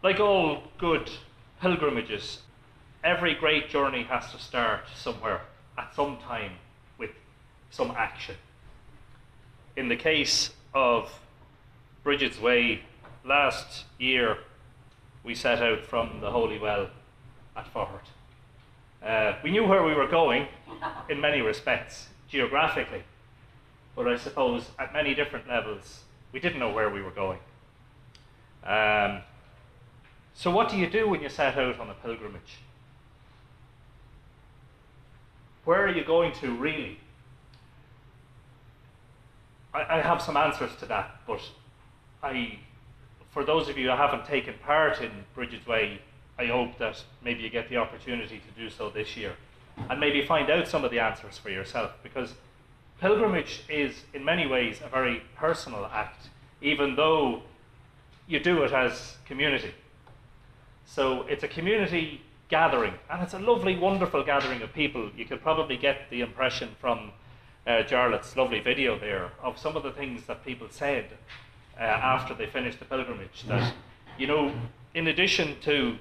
Like all good pilgrimages, every great journey has to start somewhere at some time with some action. In the case of Brigids Way, last year we set out from the Holy Well at Ford. We knew where we were going in many respects, geographically, but I suppose at many different levels we didn't know where we were going. So what do you do when you set out on a pilgrimage? Where are you going to, really? I have some answers to that, but for those of you who haven't taken part in Brigids Way, I hope that maybe you get the opportunity to do so this year and maybe find out some of the answers for yourself, because pilgrimage is in many ways a very personal act, even though you do it as community. So it's a community gathering, and it's a lovely, wonderful gathering of people. You could probably get the impression from Jarlath's lovely video there of some of the things that people said after they finished the pilgrimage, that, you know, in addition to,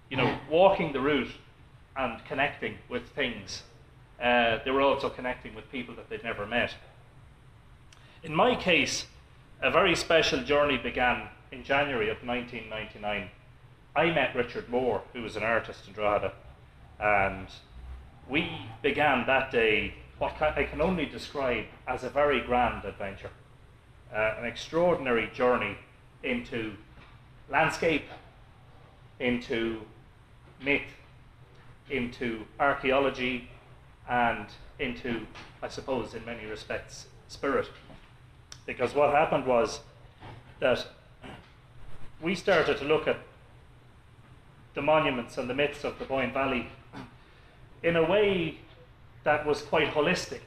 you know, walking the route and connecting with things, they were also connecting with people that they'd never met. In my case, a very special journey began in January of 1999. I met Richard Moore, who was an artist in Drogheda, and we began that day what I can only describe as a very grand adventure, an extraordinary journey into landscape, into myth, into archaeology, and into, I suppose, in many respects, spirit. Because what happened was that we started to look at the monuments and the myths of the Boyne Valley in a way that was quite holistic.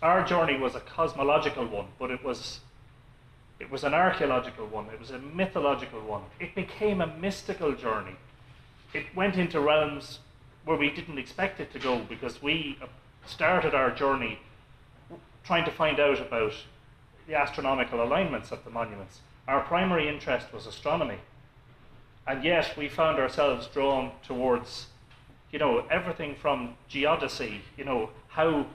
Our journey was a cosmological one, but it was an archaeological one, it was a mythological one. It became a mystical journey. It went into realms where we didn't expect it to go, because we started our journey trying to find out about the astronomical alignments of the monuments. Our primary interest was astronomy, and yet we found ourselves drawn towards, you know, everything from geodesy, you know, how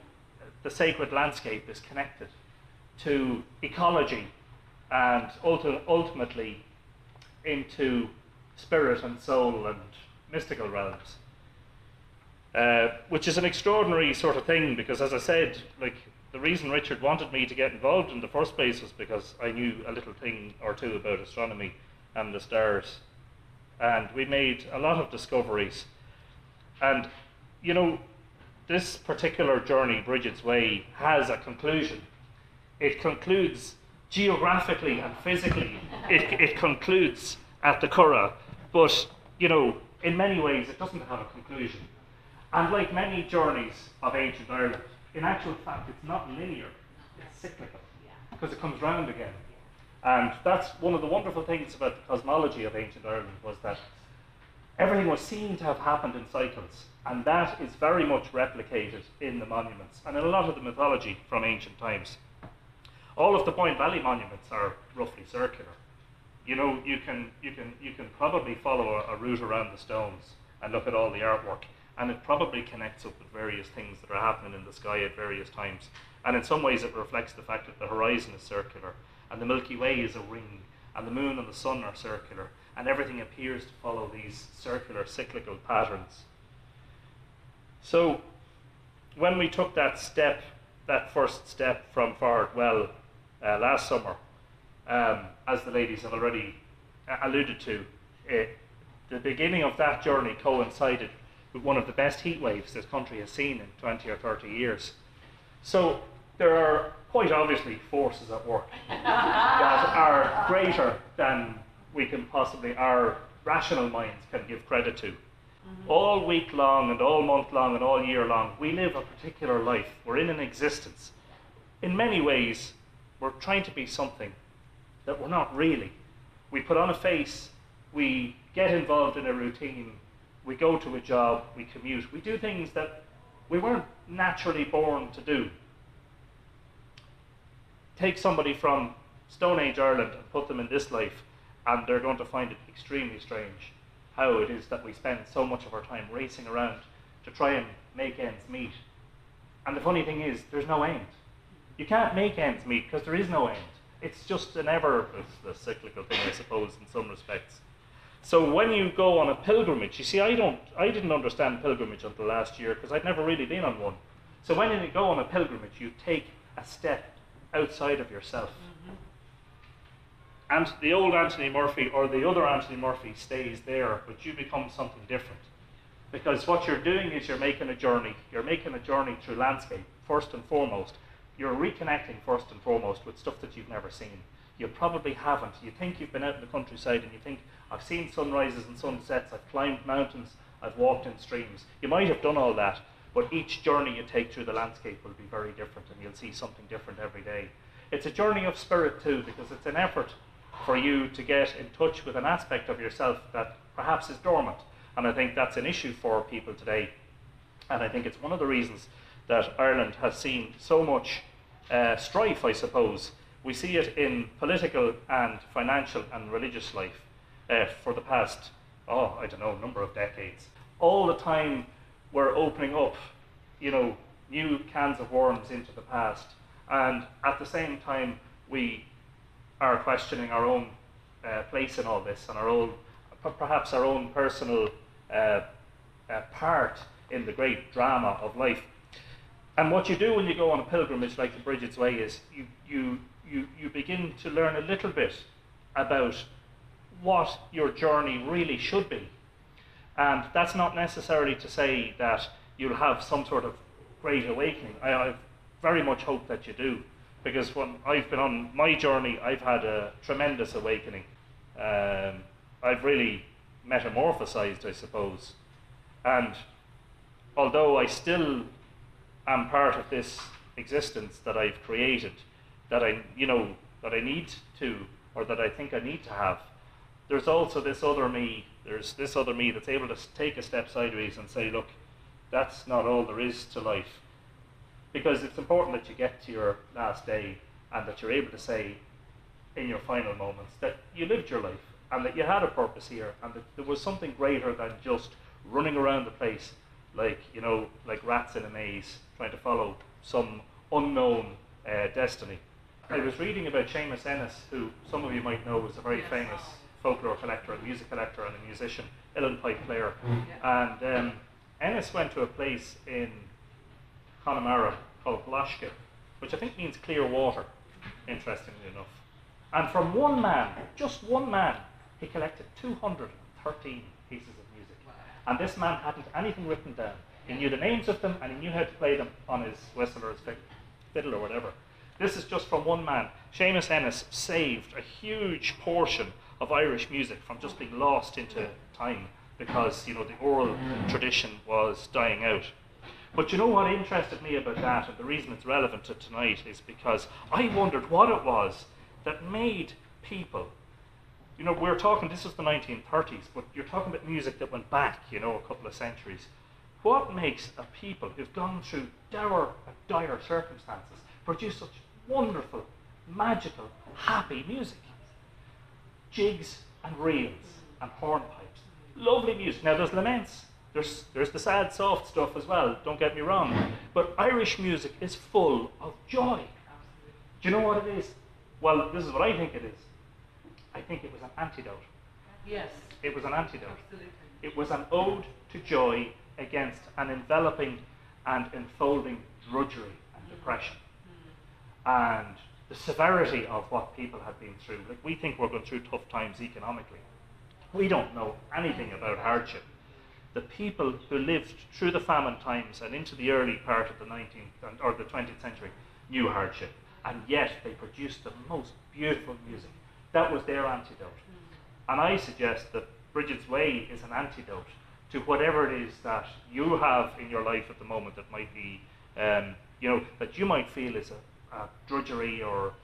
the sacred landscape is connected, to ecology, and ultimately into spirit and soul and mystical realms. Which is an extraordinary sort of thing, because, as I said, like, the reason Richard wanted me to get involved in the first place was because I knew a little thing or two about astronomy and the stars. And we made a lot of discoveries. And, you know, this particular journey, Brigids Way, has a conclusion. It concludes geographically and physically. It concludes at the Curragh, but, you know, in many ways it doesn't have a conclusion. And like many journeys of ancient Ireland, in actual fact, it's not linear, it's cyclical, because it comes round again. And that's one of the wonderful things about the cosmology of ancient Ireland, was that everything was seen to have happened in cycles, and that is very much replicated in the monuments and in a lot of the mythology from ancient times. All of the Boyne Valley monuments are roughly circular. You know, you can probably follow a route around the stones and look at all the artwork, and it probably connects up with various things that are happening in the sky at various times. And in some ways it reflects the fact that the horizon is circular, and the Milky Way is a ring, and the moon and the sun are circular, and everything appears to follow these circular, cyclical patterns. So when we took that step, that first step from Ford Well last summer, as the ladies have already alluded to, the beginning of that journey coincided with one of the best heat waves this country has seen in 20 or 30 years. So there are quite obviously forces at work that are greater than we can possibly, our rational minds can give credit to. All week long and all month long and all year long, we live a particular life. We're in an existence. In many ways, we're trying to be something that we're not really. We put on a face, we get involved in a routine, we go to a job, we commute, we do things that we weren't naturally born to do. take somebody from Stone Age Ireland and put them in this life, and they're going to find it extremely strange how it is that we spend so much of our time racing around to try and make ends meet. And the funny thing is, there's no end. You can't make ends meet because there is no end. It's just an a cyclical thing, I suppose, in some respects. So when you go on a pilgrimage, you see, I didn't understand pilgrimage until last year because I'd never really been on one. So when you go on a pilgrimage, you take a step outside of yourself. And the old Anthony Murphy or the other Anthony Murphy stays there, but you become something different. Because what you're doing is you're making a journey. You're making a journey through landscape, first and foremost. You're reconnecting first and foremost with stuff that you've never seen. You probably haven't. You think you've been out in the countryside and you think, I've seen sunrises and sunsets, I've climbed mountains, I've walked in streams. You might have done all that, but each journey you take through the landscape will be very different and you'll see something different every day. It's a journey of spirit too, because it's an effort for you to get in touch with an aspect of yourself that perhaps is dormant. And I think that's an issue for people today. And I think it's one of the reasons that Ireland has seen so much strife, I suppose. We see it in political and financial and religious life for the past, number of decades. All the time we're opening up, new cans of worms into the past. And at the same time, we are questioning our own place in all this and perhaps our own personal part in the great drama of life. And what you do when you go on a pilgrimage like the Brigids Way is you begin to learn a little bit about what your journey really should be. And that's not necessarily to say that you'll have some sort of great awakening. I very much hope that you do, because when I've been on my journey, I've had a tremendous awakening. I've really metamorphosized, I suppose. And although I still am part of this existence that I've created, that I need to, or that I think I need to have, there's also this other me. There's this other me that's able to take a step sideways and say, look, that's not all there is to life. Because it's important that you get to your last day and that you're able to say in your final moments that you lived your life and that you had a purpose here and that there was something greater than just running around the place like rats in a maze trying to follow some unknown destiny. I was reading about Seamus Ennis, who some of you might know was a very famous folklore collector and music collector and a musician, uilleann pipe player. And Ennis went to a place in Connemara called Glashka, which I think means clear water, interestingly enough. And from one man, just one man, he collected 213 pieces of music. And this man hadn't anything written down. He knew the names of them and he knew how to play them on his whistle or his fiddle or whatever. This is just from one man. Seamus Ennis saved a huge portion of Irish music from just being lost into time because the oral tradition was dying out. But what interested me about that, and the reason it's relevant to tonight, is because I wondered what it was that made people, we're talking, this was the 1930s, but you're talking about music that went back, a couple of centuries. What makes a people who've gone through dire circumstances produce such wonderful, magical, happy music? Jigs and reels and hornpipes. Lovely music. Now there's laments. There's the sad, soft stuff as well, don't get me wrong. But Irish music is full of joy. Do you know what it is? Well, this is what I think it is. I think it was an antidote. Yes. It was an antidote. Absolutely. It was an ode to joy against an enveloping and enfolding drudgery and depression. And the severity of what people had been through. Like, we think we're going through tough times economically. We don't know anything about hardship. The people who lived through the famine times and into the early part of the 19th or the 20th century knew hardship, and yet they produced the most beautiful music. That was their antidote. And I suggest that Brigids Way is an antidote to whatever it is that you have in your life at the moment that might be, that you might feel is a drudgery or,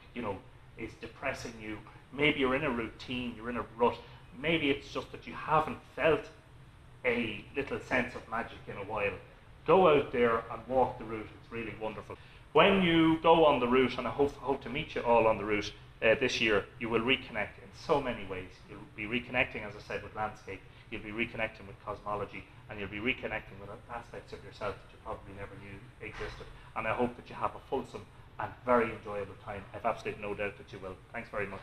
is depressing you. Maybe you're in a routine, you're in a rut. Maybe it's just that you haven't felt a little sense of magic in a while. Go out there and walk the route. It's really wonderful. When you go on the route, and I hope to meet you all on the route this year, you will reconnect in so many ways. You'll be reconnecting, as I said, with landscape, you'll be reconnecting with cosmology, and you'll be reconnecting with aspects of yourself that you probably never knew existed. And I hope that you have a fulsome and very enjoyable time. I have absolutely no doubt that you will. Thanks very much.